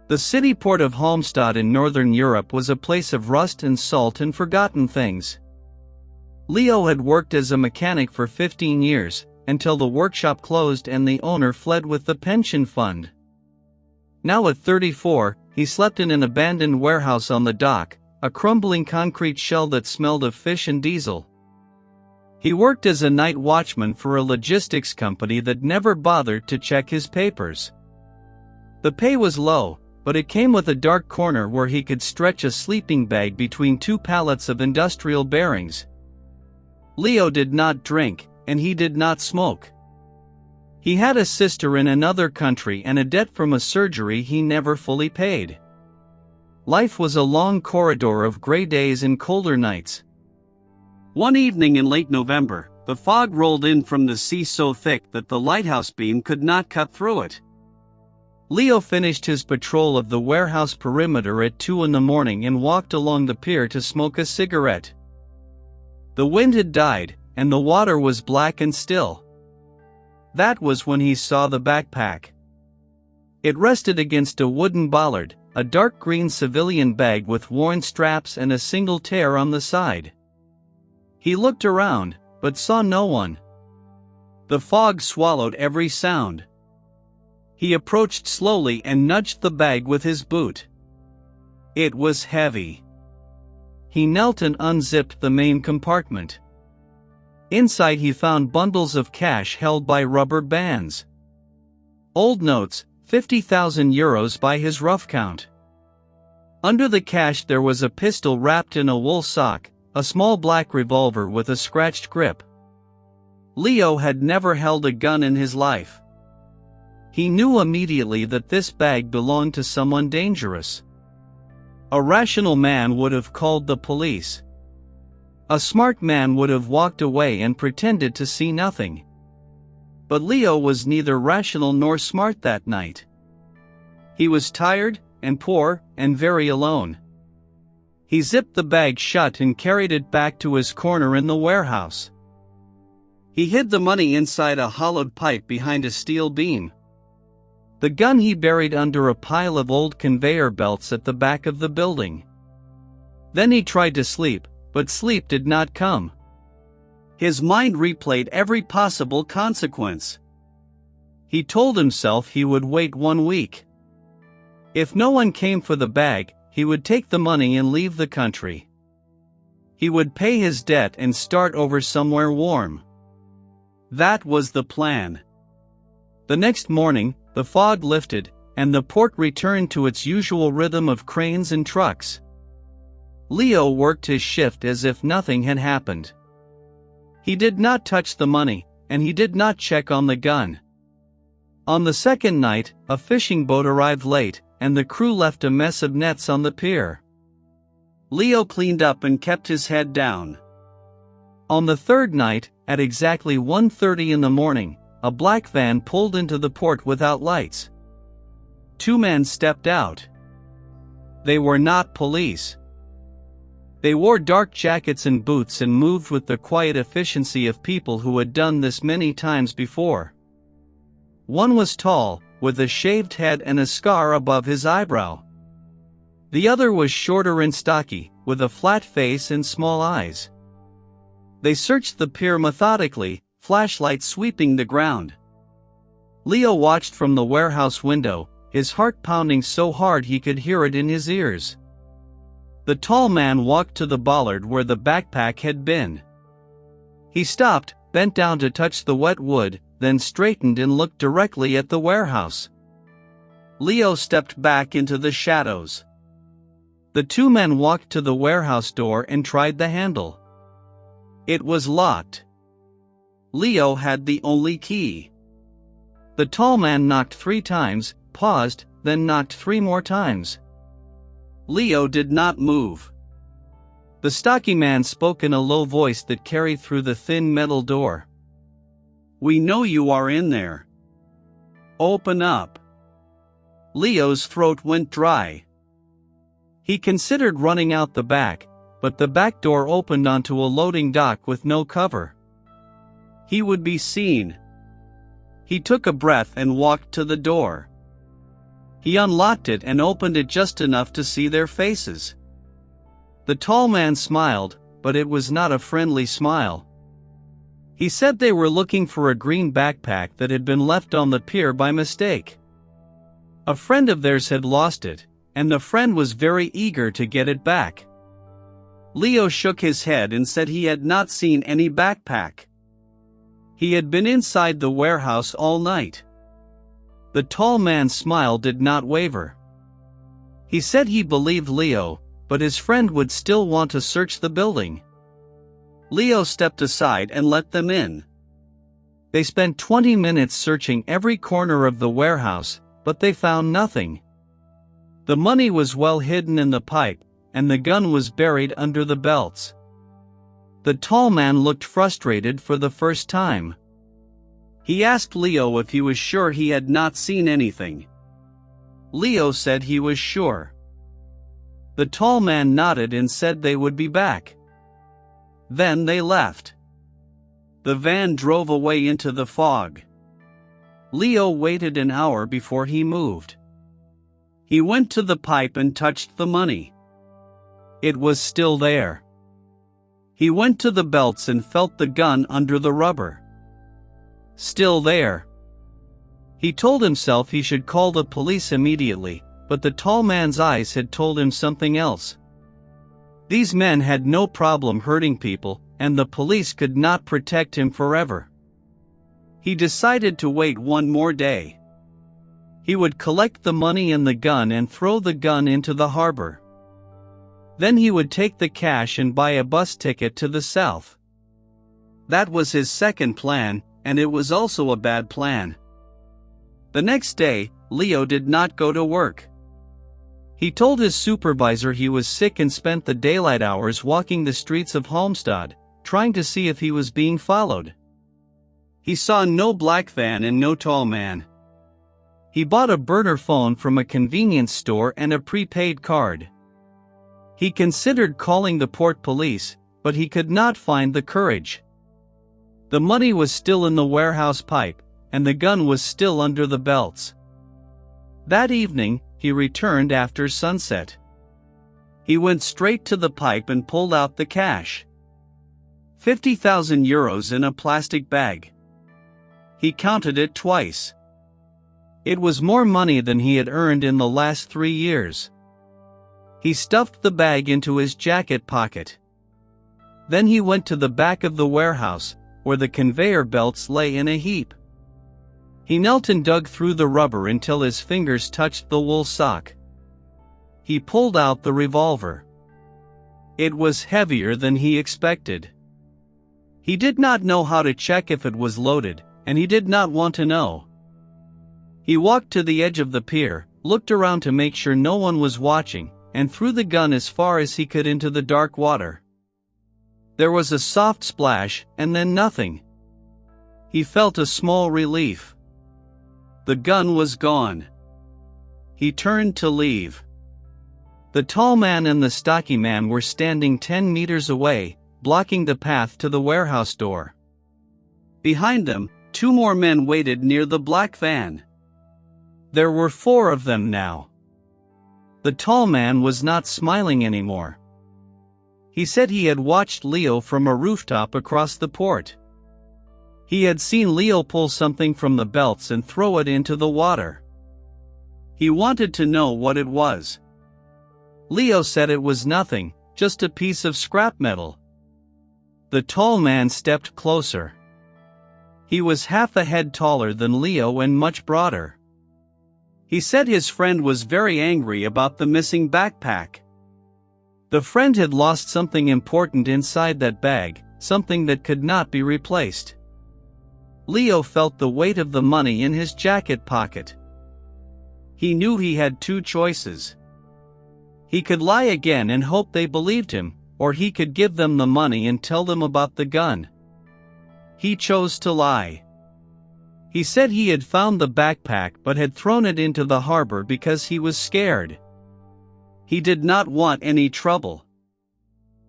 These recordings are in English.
The city port of Halmstad in northern Europe was a place of rust and salt and forgotten things. Leo had worked as a mechanic for 15 years, until the workshop closed and the owner fled with the pension fund. Now at 34, he slept in an abandoned warehouse on the dock, a crumbling concrete shell that smelled of fish and diesel. He worked as a night watchman for a logistics company that never bothered to check his papers. The pay was low, but it came with a dark corner where he could stretch a sleeping bag between two pallets of industrial bearings. Leo did not drink, and he did not smoke. He had a sister in another country and a debt from a surgery he never fully paid. Life was a long corridor of gray days and colder nights. One evening in late November, the fog rolled in from the sea so thick that the lighthouse beam could not cut through it. Leo finished his patrol of the warehouse perimeter at 2 in the morning and walked along the pier to smoke a cigarette. The wind had died, and the water was black and still. That was when he saw the backpack. It rested against a wooden bollard, a dark green civilian bag with worn straps and a single tear on the side. He looked around, but saw no one. The fog swallowed every sound. He approached slowly and nudged the bag with his boot. It was heavy. He knelt and unzipped the main compartment. Inside he found bundles of cash held by rubber bands. Old notes, 50,000 euros by his rough count. Under the cash there was a pistol wrapped in a wool sock, a small black revolver with a scratched grip. Leo had never held a gun in his life. He knew immediately that this bag belonged to someone dangerous. A rational man would have called the police. A smart man would have walked away and pretended to see nothing. But Leo was neither rational nor smart that night. He was tired, and poor, and very alone. He zipped the bag shut and carried it back to his corner in the warehouse. He hid the money inside a hollowed pipe behind a steel beam. The gun he buried under a pile of old conveyor belts at the back of the building. Then he tried to sleep, but sleep did not come. His mind replayed every possible consequence. He told himself he would wait 1 week. If no one came for the bag, he would take the money and leave the country. He would pay his debt and start over somewhere warm. That was the plan. The next morning, the fog lifted, and the port returned to its usual rhythm of cranes and trucks. Leo worked his shift as if nothing had happened. He did not touch the money, and he did not check on the gun. On the second night, a fishing boat arrived late, and the crew left a mess of nets on the pier. Leo cleaned up and kept his head down. On the third night, at exactly 1:30 in the morning, a black van pulled into the port without lights. 2 men stepped out. They were not police. They wore dark jackets and boots and moved with the quiet efficiency of people who had done this many times before. One was tall, with a shaved head and a scar above his eyebrow. The other was shorter and stocky, with a flat face and small eyes. They searched the pier methodically, flashlights sweeping the ground. Leo watched from the warehouse window, his heart pounding so hard he could hear it in his ears. The tall man walked to the bollard where the backpack had been. He stopped, bent down to touch the wet wood, then straightened and looked directly at the warehouse. Leo stepped back into the shadows. The 2 men walked to the warehouse door and tried the handle. It was locked. Leo had the only key. The tall man knocked 3 times, paused, then knocked 3 more times. Leo did not move. The stocky man spoke in a low voice that carried through the thin metal door. "We know you are in there. Open up." Leo's throat went dry. He considered running out the back, but the back door opened onto a loading dock with no cover. He would be seen. He took a breath and walked to the door. He unlocked it and opened it just enough to see their faces. The tall man smiled, but it was not a friendly smile. He said they were looking for a green backpack that had been left on the pier by mistake. A friend of theirs had lost it, and the friend was very eager to get it back. Leo shook his head and said he had not seen any backpack. He had been inside the warehouse all night. The tall man's smile did not waver. He said he believed Leo, but his friend would still want to search the building. Leo stepped aside and let them in. They spent 20 minutes searching every corner of the warehouse, but they found nothing. The money was well hidden in the pipe, and the gun was buried under the belts. The tall man looked frustrated for the first time. He asked Leo if he was sure he had not seen anything. Leo said he was sure. The tall man nodded and said they would be back. Then they left. The van drove away into the fog. Leo waited an hour before he moved. He went to the pipe and touched the money. It was still there. He went to the belts and felt the gun under the rubber. Still there. He told himself he should call the police immediately, but the tall man's eyes had told him something else. These men had no problem hurting people, and the police could not protect him forever. He decided to wait one more day. He would collect the money and the gun and throw the gun into the harbor. Then he would take the cash and buy a bus ticket to the south. That was his second plan, and it was also a bad plan. The next day, Leo did not go to work. He told his supervisor he was sick and spent the daylight hours walking the streets of Halmstad, trying to see if he was being followed. He saw no black van and no tall man. He bought a burner phone from a convenience store and a prepaid card. He considered calling the port police, but he could not find the courage. The money was still in the warehouse pipe, and the gun was still under the belts. That evening, he returned after sunset. He went straight to the pipe and pulled out the cash. 50,000 euros in a plastic bag. He counted it twice. It was more money than he had earned in the last 3 years. He stuffed the bag into his jacket pocket. Then he went to the back of the warehouse, where the conveyor belts lay in a heap. He knelt and dug through the rubber until his fingers touched the wool sock. He pulled out the revolver. It was heavier than he expected. He did not know how to check if it was loaded, and he did not want to know. He walked to the edge of the pier, looked around to make sure no one was watching, and threw the gun as far as he could into the dark water. There was a soft splash, and then nothing. He felt a small relief. The gun was gone. He turned to leave. The tall man and the stocky man were standing 10 meters away, blocking the path to the warehouse door. Behind them, 2 more men waited near the black van. There were 4 of them now. The tall man was not smiling anymore. He said he had watched Leo from a rooftop across the port. He had seen Leo pull something from the belts and throw it into the water. He wanted to know what it was. Leo said it was nothing, just a piece of scrap metal. The tall man stepped closer. He was half a head taller than Leo and much broader. He said his friend was very angry about the missing backpack. The friend had lost something important inside that bag, something that could not be replaced. Leo felt the weight of the money in his jacket pocket. He knew he had 2 choices. He could lie again and hope they believed him, or he could give them the money and tell them about the gun. He chose to lie. He said he had found the backpack but had thrown it into the harbor because he was scared. He did not want any trouble.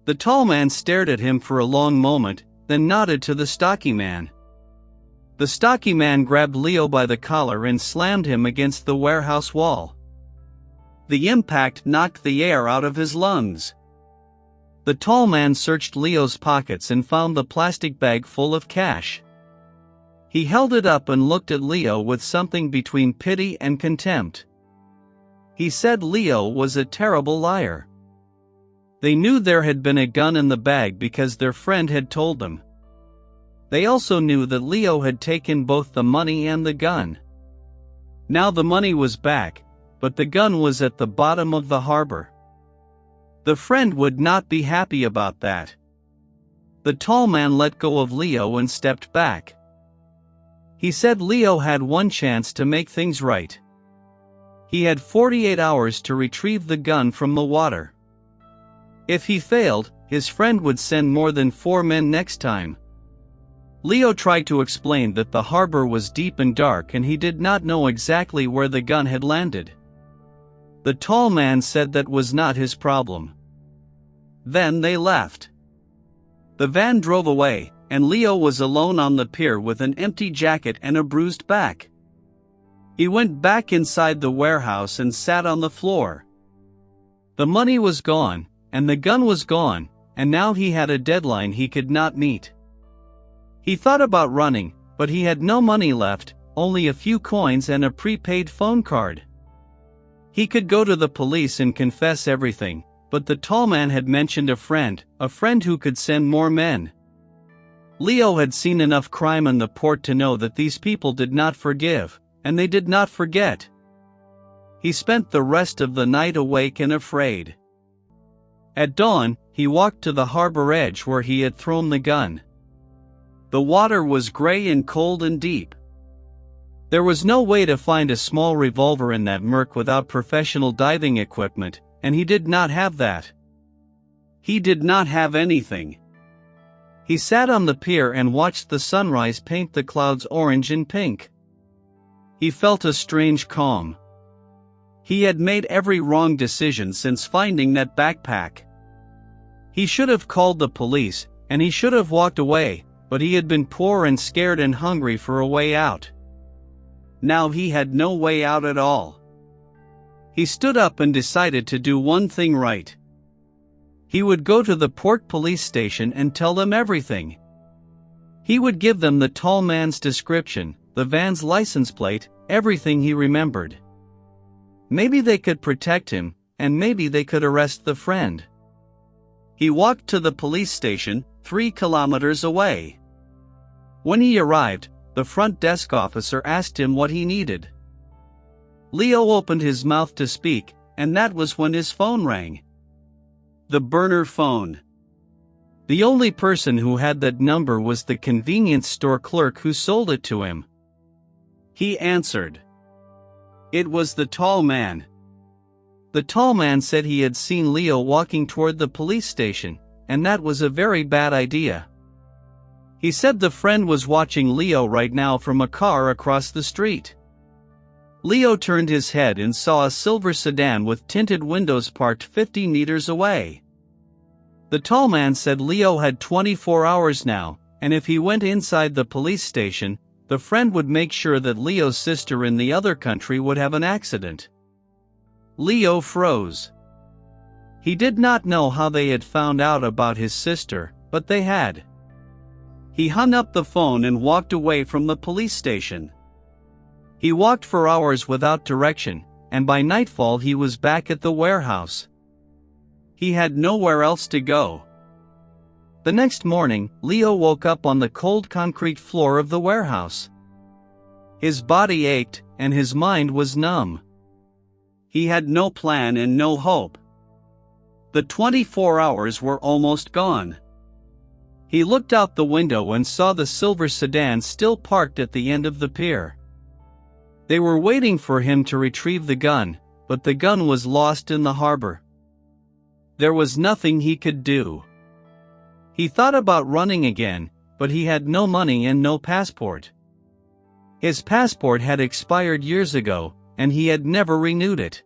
The tall man stared at him for a long moment, then nodded to the stocky man. The stocky man grabbed Leo by the collar and slammed him against the warehouse wall. The impact knocked the air out of his lungs. The tall man searched Leo's pockets and found the plastic bag full of cash. He held it up and looked at Leo with something between pity and contempt. He said Leo was a terrible liar. They knew there had been a gun in the bag because their friend had told them. They also knew that Leo had taken both the money and the gun. Now the money was back, but the gun was at the bottom of the harbor. The friend would not be happy about that. The tall man let go of Leo and stepped back. He said Leo had one chance to make things right. He had 48 hours to retrieve the gun from the water. If he failed, his friend would send more than 4 men next time. Leo tried to explain that the harbor was deep and dark and he did not know exactly where the gun had landed. The tall man said that was not his problem. Then they left. The van drove away, and Leo was alone on the pier with an empty jacket and a bruised back. He went back inside the warehouse and sat on the floor. The money was gone, and the gun was gone, and now he had a deadline he could not meet. He thought about running, but he had no money left, only a few coins and a prepaid phone card. He could go to the police and confess everything, but the tall man had mentioned a friend who could send more men. Leo had seen enough crime in the port to know that these people did not forgive, and they did not forget. He spent the rest of the night awake and afraid. At dawn, he walked to the harbor edge where he had thrown the gun. The water was gray and cold and deep. There was no way to find a small revolver in that murk without professional diving equipment, and he did not have that. He did not have anything. He sat on the pier and watched the sunrise paint the clouds orange and pink. He felt a strange calm. He had made every wrong decision since finding that backpack. He should have called the police, and he should have walked away, but he had been poor and scared and hungry for a way out. Now he had no way out at all. He stood up and decided to do one thing right. He would go to the port police station and tell them everything. He would give them the tall man's description, the van's license plate, everything he remembered. Maybe they could protect him, and maybe they could arrest the friend. He walked to the police station, 3 kilometers away. When he arrived, the front desk officer asked him what he needed. Leo opened his mouth to speak, and that was when his phone rang. The burner phone. The only person who had that number was the convenience store clerk who sold it to him. He answered. It was the tall man. The tall man said he had seen Leo walking toward the police station, and that was a very bad idea. He said the friend was watching Leo right now from a car across the street. Leo turned his head and saw a silver sedan with tinted windows parked 50 meters away. The tall man said Leo had 24 hours now, and if he went inside the police station, the friend would make sure that Leo's sister in the other country would have an accident. Leo froze. He did not know how they had found out about his sister, but they had. He hung up the phone and walked away from the police station. He walked for hours without direction, and by nightfall he was back at the warehouse. He had nowhere else to go. The next morning, Leo woke up on the cold concrete floor of the warehouse. His body ached, and his mind was numb. He had no plan and no hope. The 24 hours were almost gone. He looked out the window and saw the silver sedan still parked at the end of the pier. They were waiting for him to retrieve the gun, but the gun was lost in the harbor. There was nothing he could do. He thought about running again, but he had no money and no passport. His passport had expired years ago, and he had never renewed it.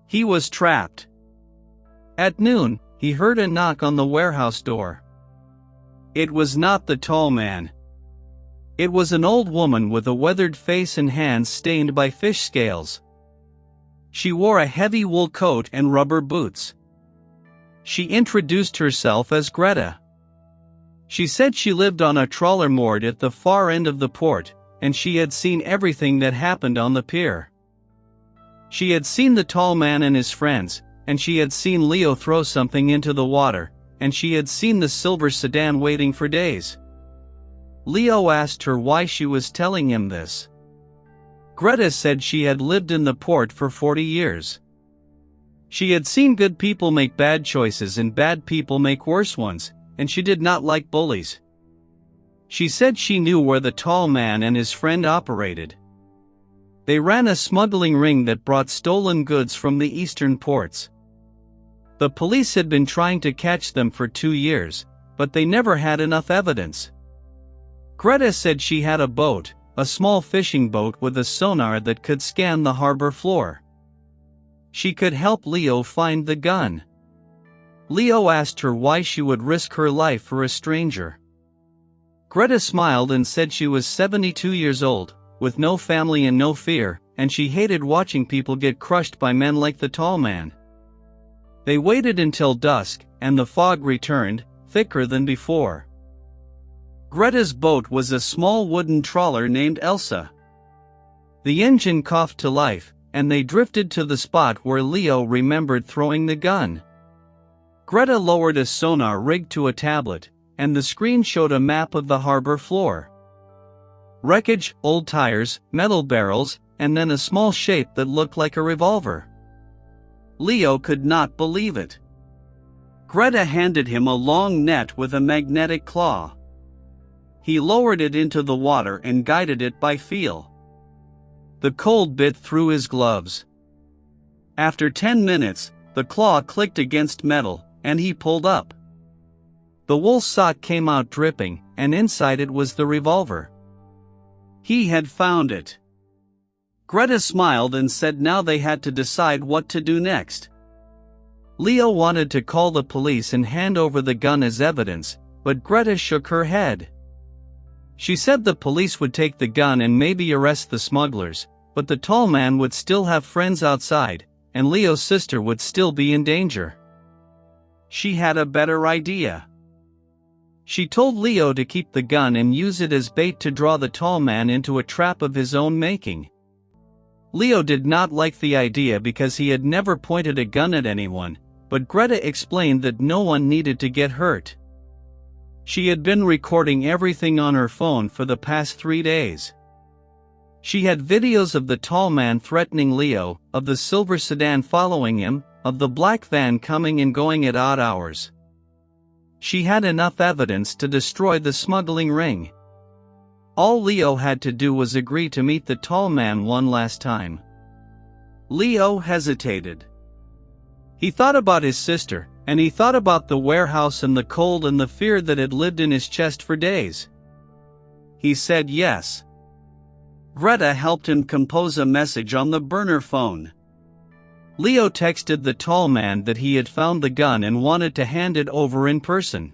He was trapped. At noon, he heard a knock on the warehouse door. It was not the tall man. It was an old woman with a weathered face and hands stained by fish scales. She wore a heavy wool coat and rubber boots. She introduced herself as Greta. She said she lived on a trawler moored at the far end of the port, and she had seen everything that happened on the pier. She had seen the tall man and his friends, and she had seen Leo throw something into the water, and she had seen the silver sedan waiting for days. Leo asked her why she was telling him this. Greta said she had lived in the port for 40 years. She had seen good people make bad choices and bad people make worse ones, and she did not like bullies. She said she knew where the tall man and his friend operated. They ran a smuggling ring that brought stolen goods from the eastern ports. The police had been trying to catch them for 2 years, but they never had enough evidence. Greta said she had a boat, a small fishing boat with a sonar that could scan the harbor floor. She could help Leo find the gun. Leo asked her why she would risk her life for a stranger. Greta smiled and said she was 72 years old, with no family and no fear, and she hated watching people get crushed by men like the tall man. They waited until dusk, and the fog returned, thicker than before. Greta's boat was a small wooden trawler named Elsa. The engine coughed to life, and they drifted to the spot where Leo remembered throwing the gun. Greta lowered a sonar rigged to a tablet, and the screen showed a map of the harbor floor. Wreckage, old tires, metal barrels, and then a small shape that looked like a revolver. Leo could not believe it. Greta handed him a long net with a magnetic claw. He lowered it into the water and guided it by feel. The cold bit through his gloves. After 10 minutes, the claw clicked against metal, and he pulled up. The wool sock came out dripping, and inside it was the revolver. He had found it. Greta smiled and said now they had to decide what to do next. Leo wanted to call the police and hand over the gun as evidence, but Greta shook her head. She said the police would take the gun and maybe arrest the smugglers, but the tall man would still have friends outside, and Leo's sister would still be in danger. She had a better idea. She told Leo to keep the gun and use it as bait to draw the tall man into a trap of his own making. Leo did not like the idea because he had never pointed a gun at anyone, but Greta explained that no one needed to get hurt. She had been recording everything on her phone for the past 3 days. She had videos of the tall man threatening Leo, of the silver sedan following him, of the black van coming and going at odd hours. She had enough evidence to destroy the smuggling ring. All Leo had to do was agree to meet the tall man one last time. Leo hesitated. He thought about his sister, and he thought about the warehouse and the cold and the fear that had lived in his chest for days. He said yes. Greta helped him compose a message on the burner phone. Leo texted the tall man that he had found the gun and wanted to hand it over in person.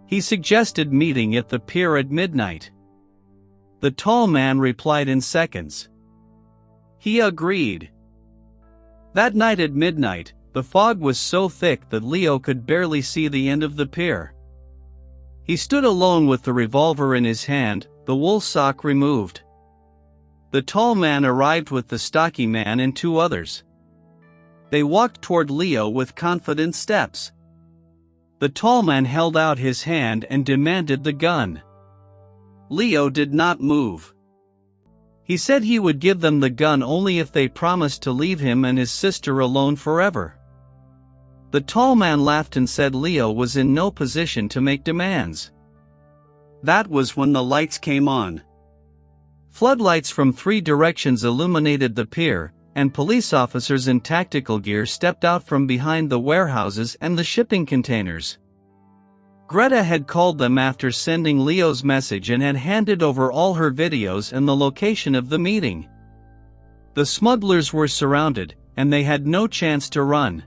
He suggested meeting at the pier at midnight. The tall man replied in seconds. He agreed. That night at midnight, the fog was so thick that Leo could barely see the end of the pier. He stood alone with the revolver in his hand, the wool sock removed. The tall man arrived with the stocky man and 2 others. They walked toward Leo with confident steps. The tall man held out his hand and demanded the gun. Leo did not move. He said he would give them the gun only if they promised to leave him and his sister alone forever. The tall man laughed and said Leo was in no position to make demands. That was when the lights came on. Floodlights from 3 directions illuminated the pier, and police officers in tactical gear stepped out from behind the warehouses and the shipping containers. Greta had called them after sending Leo's message and had handed over all her videos and the location of the meeting. The smugglers were surrounded, and they had no chance to run.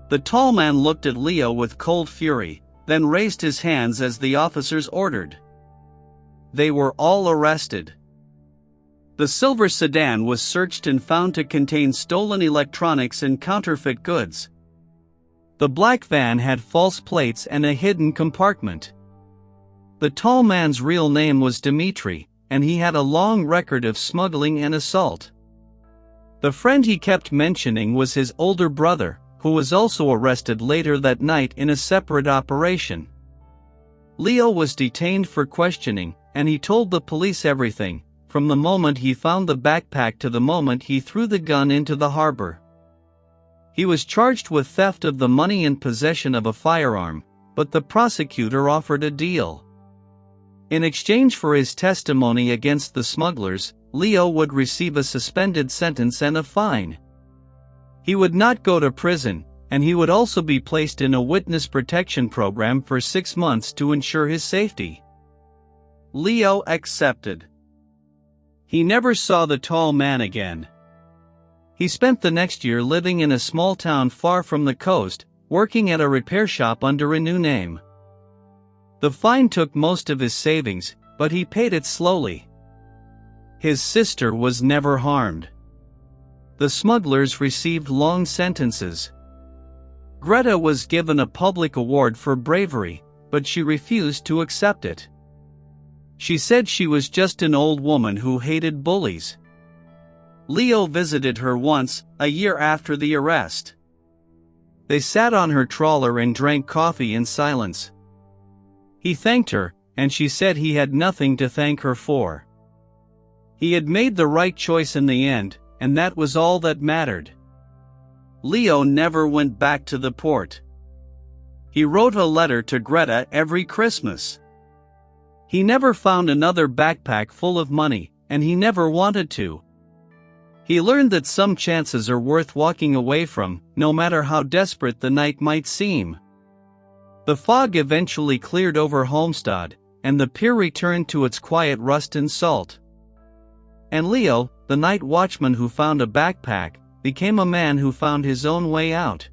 The tall man looked at Leo with cold fury, then raised his hands as the officers ordered. They were all arrested. The silver sedan was searched and found to contain stolen electronics and counterfeit goods. The black van had false plates and a hidden compartment. The tall man's real name was Dmitri, and he had a long record of smuggling and assault. The friend he kept mentioning was his older brother, who was also arrested later that night in a separate operation. Leo was detained for questioning, and he told the police everything, from the moment he found the backpack to the moment he threw the gun into the harbor. He was charged with theft of the money and possession of a firearm, but the prosecutor offered a deal. In exchange for his testimony against the smugglers, Leo would receive a suspended sentence and a fine. He would not go to prison, and he would also be placed in a witness protection program for 6 months to ensure his safety. Leo accepted. He never saw the tall man again. He spent the next year living in a small town far from the coast, working at a repair shop under a new name. The fine took most of his savings, but he paid it slowly. His sister was never harmed. The smugglers received long sentences. Greta was given a public award for bravery, but she refused to accept it. She said she was just an old woman who hated bullies. Leo visited her once, a year after the arrest. They sat on her trawler and drank coffee in silence. He thanked her, and she said he had nothing to thank her for. He had made the right choice in the end, and that was all that mattered. Leo never went back to the port. He wrote a letter to Greta every Christmas. He never found another backpack full of money, and he never wanted to. He learned that some chances are worth walking away from, no matter how desperate the night might seem. The fog eventually cleared over Homestead, and the pier returned to its quiet rust and salt. And Leo, the night watchman who found a backpack, became a man who found his own way out.